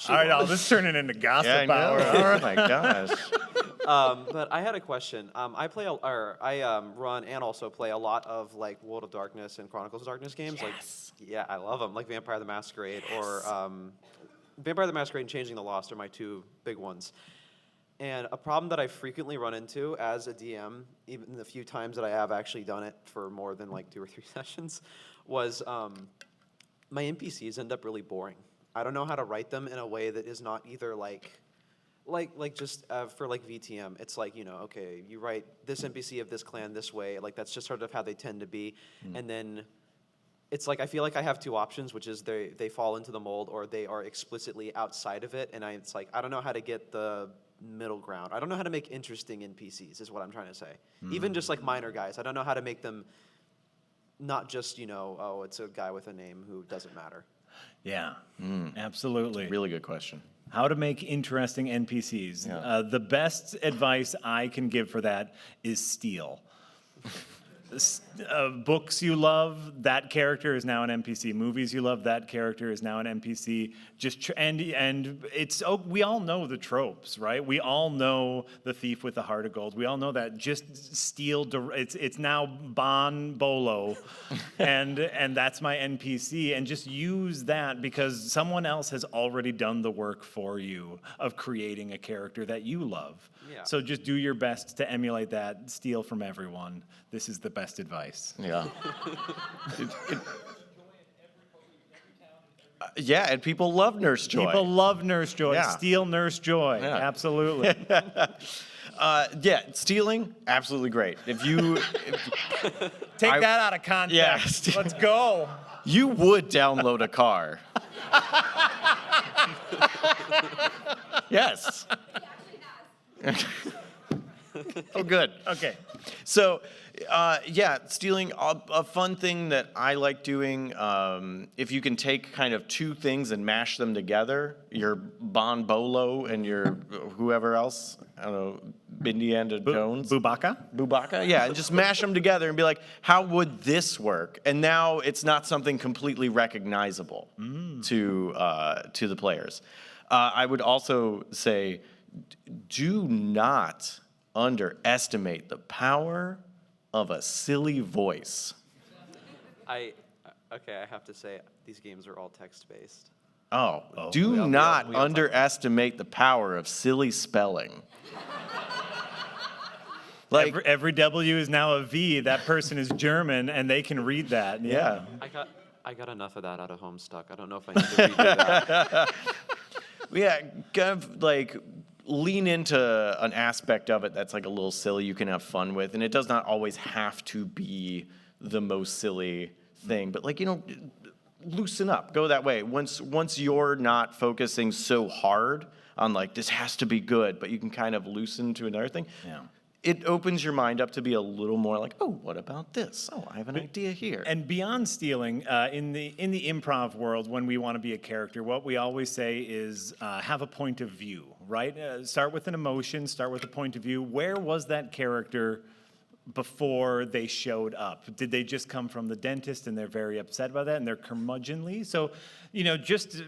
All right, this is turning into gossip Yeah, I know. hour. Oh, my gosh. But I had a question. I run and also play a lot of like World of Darkness and Chronicles of Darkness games. Yes. Like, yeah, I love them. Like Vampire the Masquerade or Vampire the Masquerade and Changing the Lost are my 2 big ones. And a problem that I frequently run into as a DM, even the few times that I have actually done it for more than like 2 or 3 sessions, was my NPCs end up really boring. I don't know how to write them in a way that is not either like just for like VTM. It's like, okay, you write this NPC of this clan this way. Like that's just sort of how they tend to be. And then it's like I feel like I have 2 options, which is they fall into the mold or they are explicitly outside of it. And it's like I don't know how to get the middle ground. I don't know how to make interesting NPCs is what I'm trying to say. Even just like minor guys. I don't know how to make them not just, it's a guy with a name who doesn't matter. Yeah, absolutely. Really good question. How to make interesting NPCs. Yeah. The best advice I can give for that is steal. books you love, that character is now an NPC. Movies you love, that character is now an NPC. And it's we all know the tropes, right? We all know the thief with the heart of gold. We all know that. Just steal. It's now Bon Bolo, and that's my NPC. And just use that because someone else has already done the work for you of creating a character that you love. Yeah. So just do your best to emulate that. Steal from everyone. This is the best advice. Yeah. Yeah, and people love Nurse Joy. People love Nurse Joy. Yeah. Steal Nurse Joy. Yeah. Absolutely. Yeah, stealing, absolutely great. If you Take that out of context. Yeah. Let's go. you would download a car. Yes. Oh, good. Okay. So, yeah, stealing, a fun thing that I like doing, if you can take kind of two things and mash them together, your Bon Bolo and your whoever else, I don't know, Indiana Jones? Bubaka? Yeah, and just mash them together and be like, how would this work? And now it's not something completely recognizable to the players. I would also say, do not underestimate the power of a silly voice. Okay, I have to say, these games are all text-based. Do not underestimate the power of silly spelling. Like, Every W is now a V. That person is German, and they can read that. yeah. I got enough of that out of Homestuck. I don't know if I need to redo that. Yeah, kind of like lean into an aspect of it that's like a little silly you can have fun with. And it does not always have to be the most silly thing, but like, loosen up, go that way. Once you're not focusing so hard on like, this has to be good, but you can kind of loosen to another thing. Yeah. It opens your mind up to be a little more like, oh, what about this? Oh, I have an idea here. And beyond stealing, in the improv world, when we want to be a character, what we always say is have a point of view, right? Start with an emotion, start with a point of view. Where was that character before they showed up? Did they just come from the dentist and they're very upset about that and they're curmudgeonly? So, just,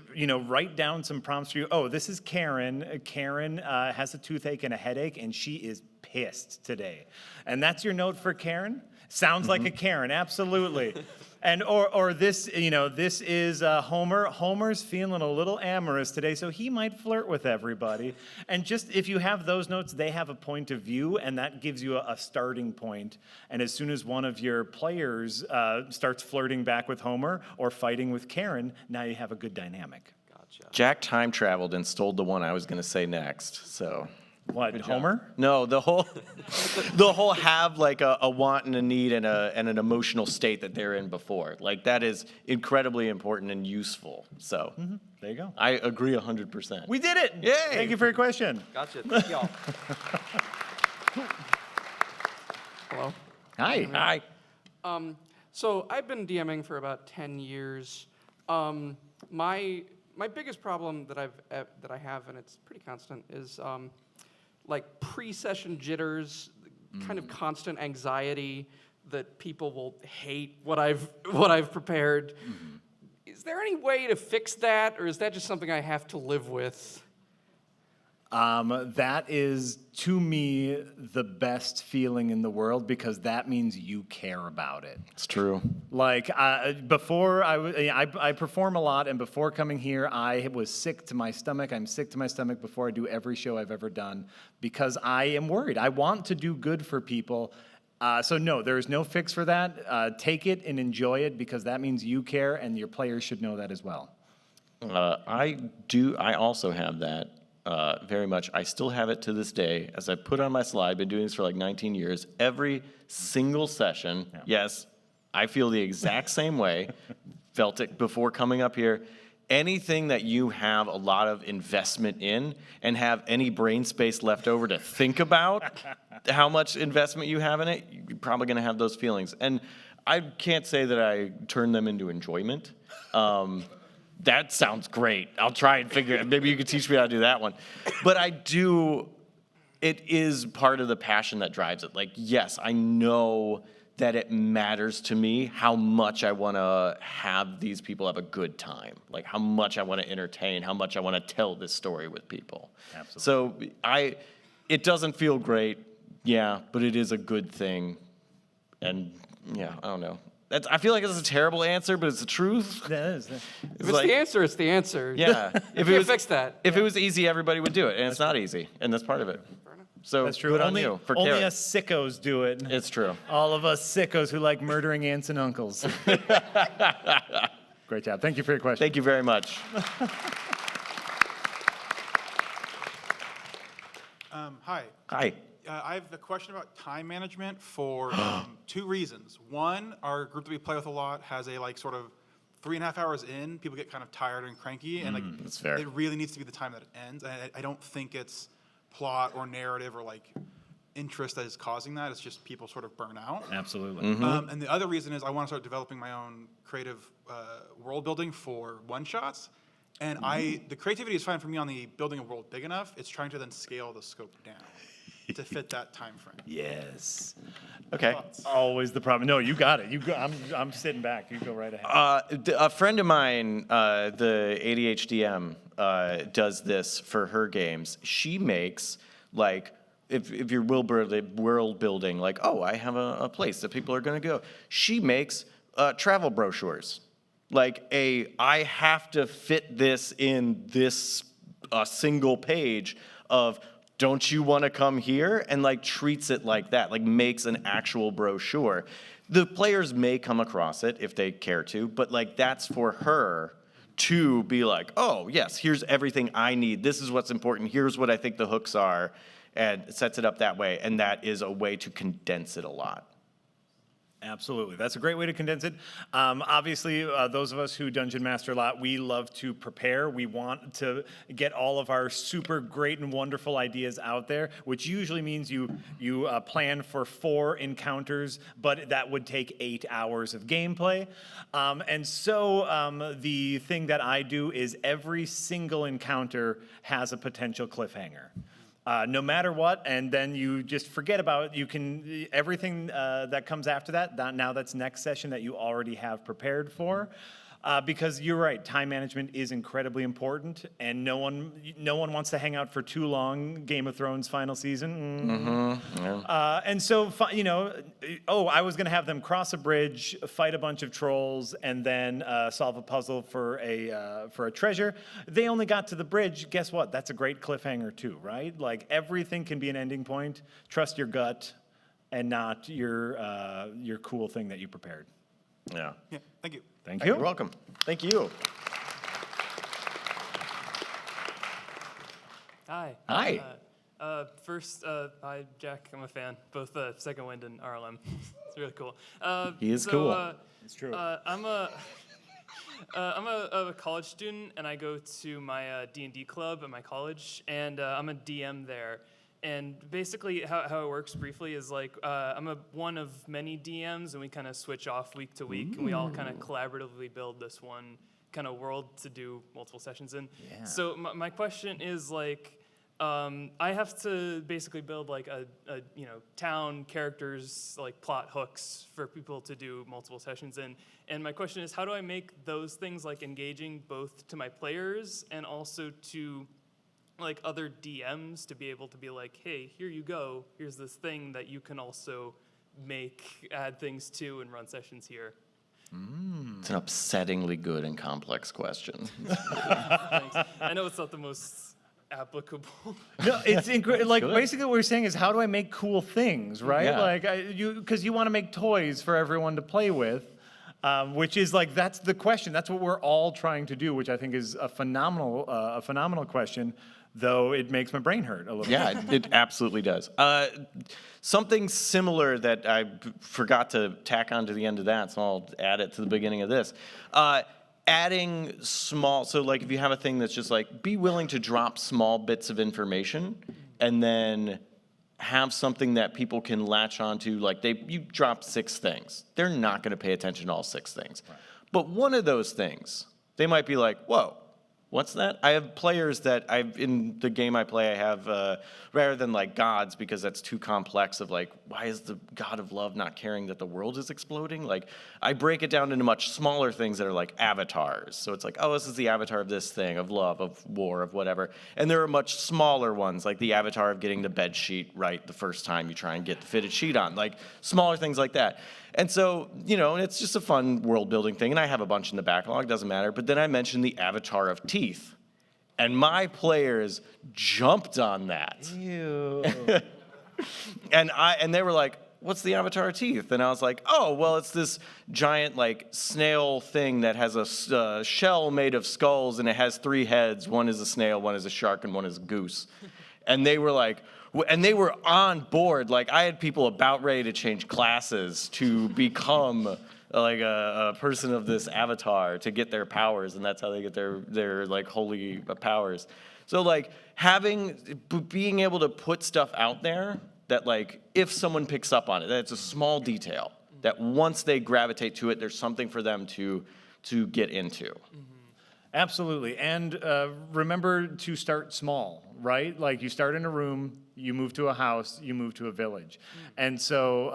write down some prompts for you. Oh, this is Karen. Karen has a toothache and a headache and she is pissed today. And that's your note for Karen? Sounds like a Karen, absolutely. And or this, this is Homer. Homer's feeling a little amorous today, so he might flirt with everybody. And just if you have those notes, they have a point of view, and that gives you a starting point. And as soon as one of your players starts flirting back with Homer or fighting with Karen, now you have a good dynamic. Gotcha. Jack time traveled and stole the one I was going to say next, so. What, Homer? No, the whole have like a want and a need and an emotional state that they're in before. Like that is incredibly important and useful. So There you go. I agree 100%. We did it. Yay. Thank you for your question. Gotcha. Thank y'all. Hello. Hi. So I've been DMing for about 10 years. My biggest problem that I have, and it's pretty constant, is like pre-session jitters, kind of constant anxiety that people will hate what I've prepared. Is there any way to fix that, or is that just something I have to live with? That is, to me, the best feeling in the world because that means you care about it. It's true. Like before, I perform a lot, and before coming here, I was sick to my stomach. I'm sick to my stomach before I do every show I've ever done because I am worried. I want to do good for people. So no, there is no fix for that. Take it and enjoy it because that means you care, and your players should know that as well. I also have that. Very much. I still have it to this day. As I put on my slide, I've been doing this for like 19 years. Every single session, yes, I feel the exact same way. Felt it before coming up here. Anything that you have a lot of investment in and have any brain space left over to think about how much investment you have in it, you're probably going to have those feelings. And I can't say that I turn them into enjoyment. That sounds great. I'll try and figure it. Maybe you could teach me how to do that one. But it is part of the passion that drives it. Like, yes, I know that it matters to me how much I want to have these people have a good time, like how much I want to entertain, how much I want to tell this story with people. Absolutely. So it doesn't feel great, yeah, but it is a good thing. And yeah, I don't know. I feel like it's a terrible answer, but it's the truth. That is. If it's the answer, it's the answer. Yeah. If you fix that. If it was easy, everybody would do it, and it's not easy, and that's part of it. So That's true. good on Only, you for only caring. us sickos do it. It's true. All of us sickos who like murdering aunts and uncles. Great job. Thank you for your question. Thank you very much. Hi. Hi. I have a question about time management for 2 reasons. One, our group that we play with a lot has a like sort of 3.5 hours in, people get kind of tired and cranky, and like That's fair. it really needs to be the time that it ends. I don't think it's plot or narrative or like interest that is causing that. It's just people sort of burn out. Absolutely. And the other reason is I want to start developing my own creative world building for one-shots. And the creativity is fine for me on the building a world big enough. It's trying to then scale the scope down to fit that time frame. Yes. Okay. Always the problem. No, you got it. I'm sitting back. You go right ahead. A friend of mine, the ADHDM, does this for her games. She makes, like, if you're world building, like, oh, I have a place that people are going to go. She makes travel brochures. Like, I have to fit this in this single page of, don't you want to come here? And like treats it like that, like makes an actual brochure. The players may come across it if they care to, but like that's for her to be like, oh yes, here's everything I need. This is what's important. Here's what I think the hooks are, and sets it up that way. And that is a way to condense it a lot. Absolutely. That's a great way to condense it. Obviously, those of us who Dungeon Master a lot, we love to prepare. We want to get all of our super great and wonderful ideas out there, which usually means you plan for 4 encounters, but that would take 8 hours of gameplay. And so the thing that I do is every single encounter has a potential cliffhanger. No matter what, and then you just forget about it. You can, everything that comes after that, now that's next session that you already have prepared for. Because you're right, time management is incredibly important, and no one wants to hang out for too long. Game of Thrones final season. And so, I was going to have them cross a bridge, fight a bunch of trolls, and then solve a puzzle for a treasure. They only got to the bridge. Guess what? That's a great cliffhanger too, right? Like everything can be an ending point. Trust your gut, and not your cool thing that you prepared. Yeah. Yeah, thank you. Thank you. You're welcome. Thank you. Hi. Hi. First, hi, Jack. I'm a fan. Both Second Wind and RLM. It's really cool. He is cool. It's true. I'm a college student, and I go to my D&D club at my college, and I'm a DM there. And basically how it works briefly is like I'm one of many DMs, and we kind of switch off week to week, and we all kind of collaboratively build this one kind of world to do multiple sessions in. Yeah. So my question is like, I have to basically build like a town, characters, like plot hooks for people to do multiple sessions in. And my question is, how do I make those things like engaging both to my players and also to like other DMs to be able to be like, hey, here you go. Here's this thing that you can also add things to and run sessions here. It's an upsettingly good and complex question. Thanks. I know it's not the most applicable. No, it's like basically what we're saying is how do I make cool things, right? Yeah. Like because you want to make toys for everyone to play with, which is like that's the question. That's what we're all trying to do, which I think is a phenomenal question. Though it makes my brain hurt a little bit. Yeah, it absolutely does. Something similar that I forgot to tack on to the end of that, so I'll add it to the beginning of this. Adding small, so like if you have a thing that's just like, be willing to drop small bits of information and then have something that people can latch onto, like you drop 6 things. They're not gonna pay attention to all 6 things. Right. But one of those things, they might be like, whoa, What's that? I have players that in the game I play, I have, rather than like gods, because that's too complex of like, why is the god of love not caring that the world is exploding? Like, I break it down into much smaller things that are like avatars. So it's like, oh, this is the avatar of this thing, of love, of war, of whatever. And there are much smaller ones, like the avatar of getting the bed sheet right the first time you try and get the fitted sheet on, like smaller things like that. And so, it's just a fun world building thing. And I have a bunch in the backlog, doesn't matter. But then I mentioned the avatar of teeth. And my players jumped on that. Ew. and they were like, what's the avatar of teeth? And I was like, oh, well, it's this giant like snail thing that has a shell made of skulls, and it has 3 heads. One is a snail, one is a shark, and one is a goose. And they were like, and they were on board. Like, I had people about ready to change classes to become like a person of this avatar to get their powers, and that's how they get their like holy powers. So like being able to put stuff out there that like if someone picks up on it, that it's a small detail that once they gravitate to it, there's something for them to get into. Absolutely. And remember to start small, right? Like you start in a room, you move to a house, you move to a village. And so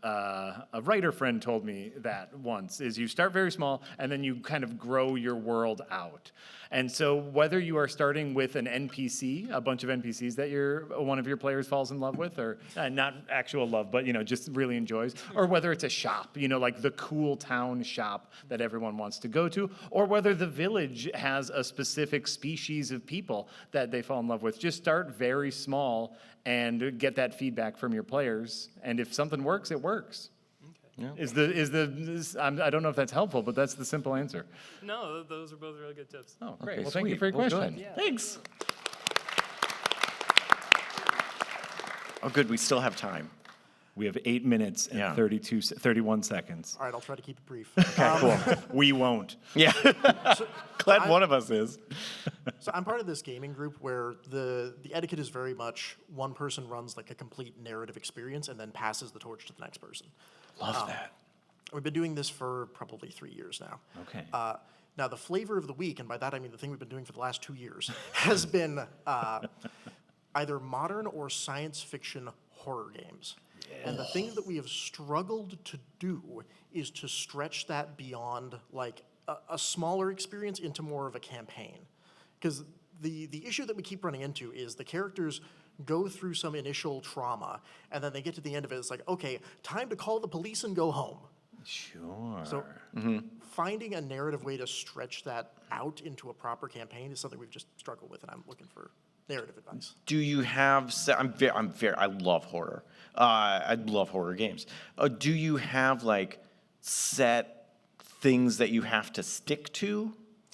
a writer friend told me that once, is you start very small and then you kind of grow your world out. And so whether you are starting with an NPC, a bunch of NPCs that one of your players falls in love with, or not actual love, but just really enjoys, or whether it's a shop, like the cool town shop that everyone wants to go to, or whether the village has a specific species of people that they fall in love with, just start very small and get that feedback from your players. And if something works, it works. Yeah. I don't know if that's helpful, but that's the simple answer. No, those are both really good tips. Oh, great. Okay, Well, thank you sweet. for your Well, question. good. Thanks. Oh, good. We still have time. We have 8 minutes and 31 seconds. All right, I'll try to keep it brief. Okay, cool. We won't. Yeah. Glad one of us is. So I'm part of this gaming group where the etiquette is very much one person runs like a complete narrative experience and then passes the torch to the next person. Love that. We've been doing this for probably 3 years now. Okay. Now, the flavor of the week, and by that I mean the thing we've been doing for the last 2 years, has been either modern or science fiction horror games. And the thing that we have struggled to do is to stretch that beyond like a smaller experience into more of a campaign. Because the issue that we keep running into is the characters go through some initial trauma, and then they get to the end of it, it's like, okay, time to call the police and go home. Sure. So finding a narrative way to stretch that out into a proper campaign is something we've just struggled with, and I'm looking for narrative advice. Do you have? I love horror. I love horror games. Do you have like set things that you have to stick to,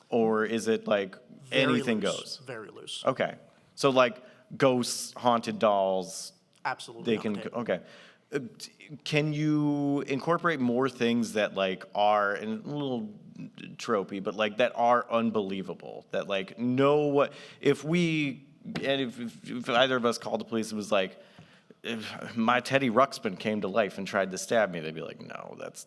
or is it like anything goes? Very loose. Okay, so like ghosts, haunted dolls. Absolutely. They can. Okay. Can you incorporate more things that like are and a little tropey, but like that are unbelievable? That like know what if either of us called the police and was like, if my Teddy Ruxpin came to life and tried to stab me, they'd be like, no, that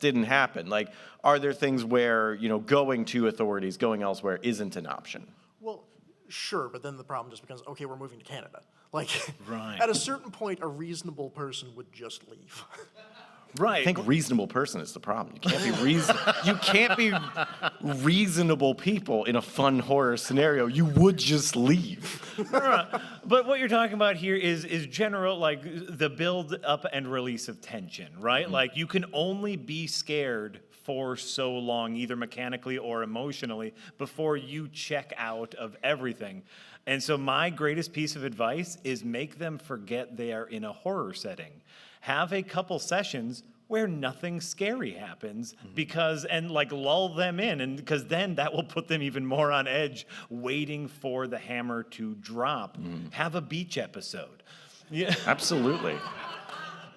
didn't happen. Like, are there things where going to authorities, going elsewhere isn't an option? Well, sure, but then the problem just becomes, okay, we're moving to Canada. Like, Right. at a certain point, a reasonable person would just leave. Right. I think reasonable person is the problem. You can't be reasonable people in a fun horror scenario. You would just leave. But what you're talking about here is general, like the build up and release of tension, right? Mm-hmm. Like you can only be scared for so long, either mechanically or emotionally, before you check out of everything. And so my greatest piece of advice is make them forget they are in a horror setting. Have a couple sessions where nothing scary happens and lull them in, and because then that will put them even more on edge, waiting for the hammer to drop. Have a beach episode. Yeah. Absolutely.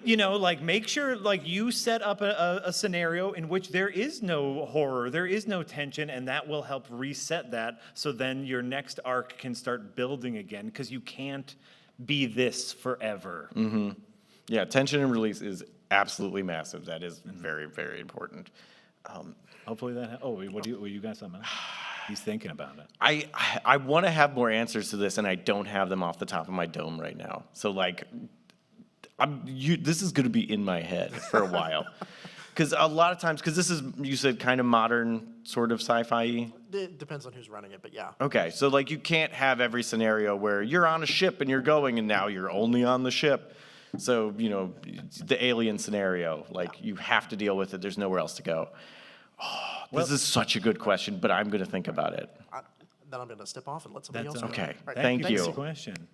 Make sure you set up a scenario in which there is no horror, there is no tension, and that will help reset that, so then your next arc can start building again, because you can't be this forever. Yeah, tension and release is absolutely massive. That is very, very important. Hopefully that. What do you got something else? He's thinking about it. I want to have more answers to this, and I don't have them off the top of my dome right now. So like, this is going to be in my head for a while. Because a lot of times, because this is, you said, kind of modern, sort of sci-fi-y? It depends on who's running it, but yeah. Okay, so like you can't have every scenario where you're on a ship and you're going and now you're only on the ship. So, you know, the alien scenario, like you have to deal with it. There's nowhere else to go. Oh, this is such a good question, but I'm going to think about it. Then I'm going to step off and let somebody else That's go. Okay, All right, thank Thanks you. for the question.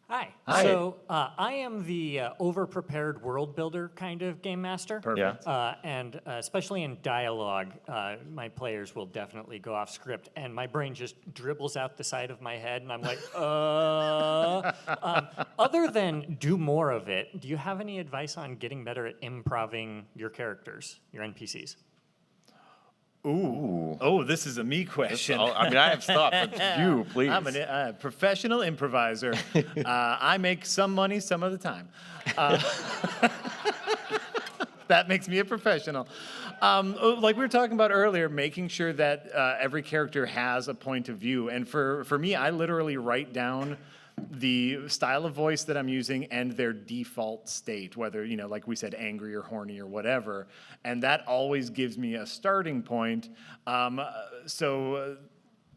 Hi. Hi. So I am the over-prepared world builder kind of game master. Perfect. And especially in dialogue, my players will definitely go off script, and my brain just dribbles out the side of my head, and I'm like, Other than do more of it, do you have any advice on getting better at improving your characters, your NPCs? Ooh. Oh, this is a me question. I mean, I have stuff, but you, please. I'm a professional improviser. I make some money some of the time. That makes me a professional. Like we were talking about earlier, making sure that every character has a point of view. And for me, I literally write down the style of voice that I'm using and their default state, whether, you know, like we said, angry or horny or whatever. And that always gives me a starting point. So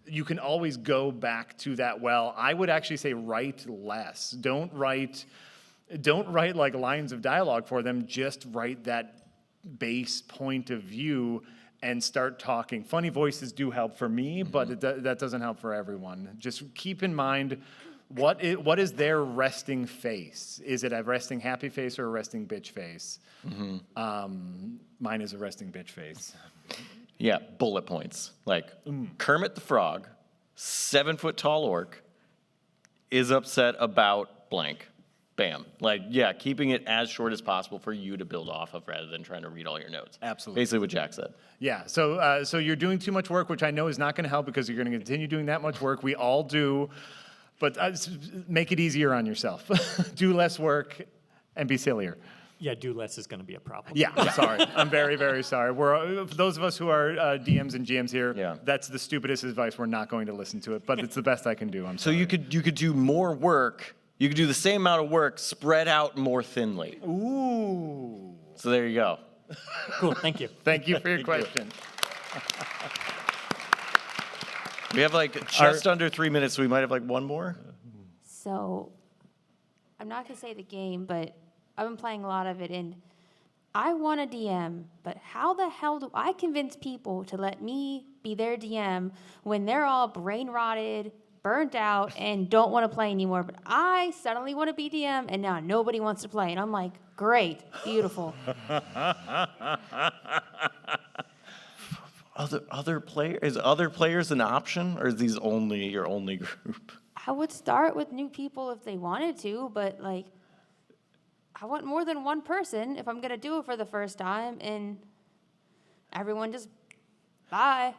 you can always go back to that well. I would actually say write less. Don't write like lines of dialogue for them. Just write that base point of view and start talking. Funny voices do help for me, but that doesn't help for everyone. Just keep in mind, what is their resting face? Is it a resting happy face or a resting bitch face? Mine is a resting bitch face. Yeah, bullet points. Like Kermit the Frog, 7-foot-tall orc, is upset about blank. Bam. Like, yeah, keeping it as short as possible for you to build off of rather than trying to read all your notes. Absolutely. Basically what Jack said. Yeah, so you're doing too much work, which I know is not going to help because you're going to continue doing that much work. We all do. But make it easier on yourself. Do less work and be sillier. Yeah, do less is going to be a problem. Yeah, I'm sorry. I'm very, very sorry. For those of us who are DMs and GMs here, that's the stupidest advice. We're not going to listen to it, but it's the best I can do. I'm So sorry. you could do more work. You could do the same amount of work spread out more thinly. Ooh. So there you go. Cool, thank you. Thank you for your question. We have like just under 3 minutes, so we might have like one more. So, I'm not gonna say the game, but I've been playing a lot of it, and I want a DM, but how the hell do I convince people to let me be their DM when they're all brain rotted, burnt out, and don't want to play anymore? But I suddenly want to be DM, and now nobody wants to play, and I'm like, great, beautiful. Other players an option, or is these only your only group? I would start with new people if they wanted to, but like, I want more than one person if I'm gonna do it for the first time, and everyone just bye.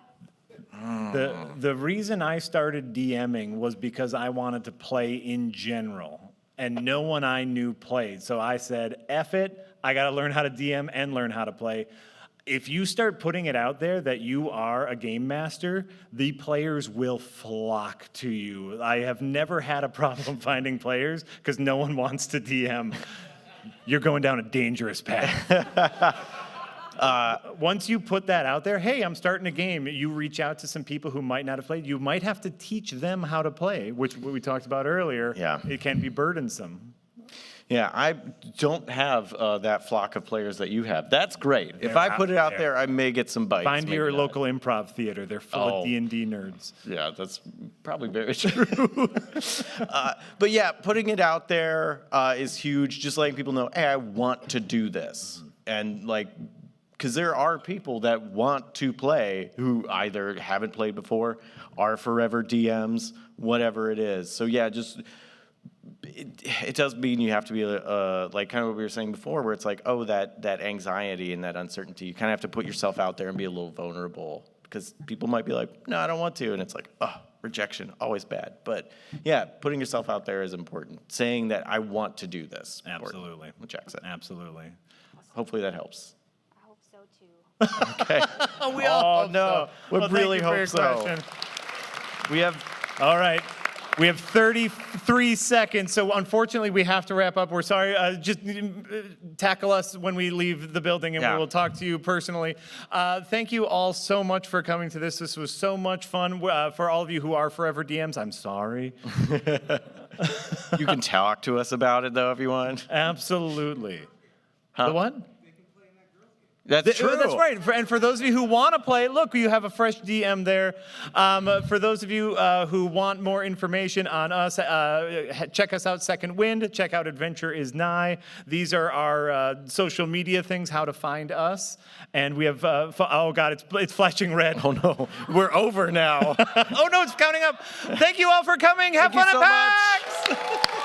The reason I started DMing was because I wanted to play in general, and no one I knew played. So I said, F it, I gotta learn how to DM and learn how to play. If you start putting it out there that you are a game master, the players will flock to you. I have never had a problem finding players because no one wants to DM. You're going down a dangerous path. Once you put that out there, hey, I'm starting a game, you reach out to some people who might not have played. You might have to teach them how to play, which we talked about earlier. Yeah. It can be burdensome. Yeah, I don't have that flock of players that you have. That's great. If I put it out there, I may get some bites. Find maybe your not. local improv theater. They're full of D&D nerds. Yeah, that's probably very true. But yeah, putting it out there is huge. Just letting people know, hey, I want to do this. And like, because there are people that want to play who either haven't played before, are forever DMs, whatever it is. So yeah, just... It does mean you have to be like kind of what we were saying before, where it's like, oh, that anxiety and that uncertainty. You kind of have to put yourself out there and be a little vulnerable because people might be like, no, I don't want to, and it's like, oh, rejection, always bad. But yeah, putting yourself out there is important. Saying that I want to do this. Absolutely. What Jack said. Absolutely. Hopefully that helps. I hope so too. Okay. We all hope no. so. We Well, really thank you hope for your so. question. We have All right. We have 33 seconds, so unfortunately we have to wrap up. We're sorry. Just tackle us when we leave the building, and Yeah. we will talk to you personally. Thank you all so much for coming to this. This was so much fun. For all of you who are forever DMs, I'm sorry. You can talk to us about it though if you want. Absolutely. The what? That's true. That's right. And for those of you who want to play, look, you have a fresh DM there. For those of you who want more information on us, check us out, Second Wind. Check out Adventure is Nigh. These are our social media things, how to find us. And we have, oh God, it's flashing red. Oh no, we're over now. Oh no, it's counting up. Thank you all for coming. Have Thank fun you at so much. PAX.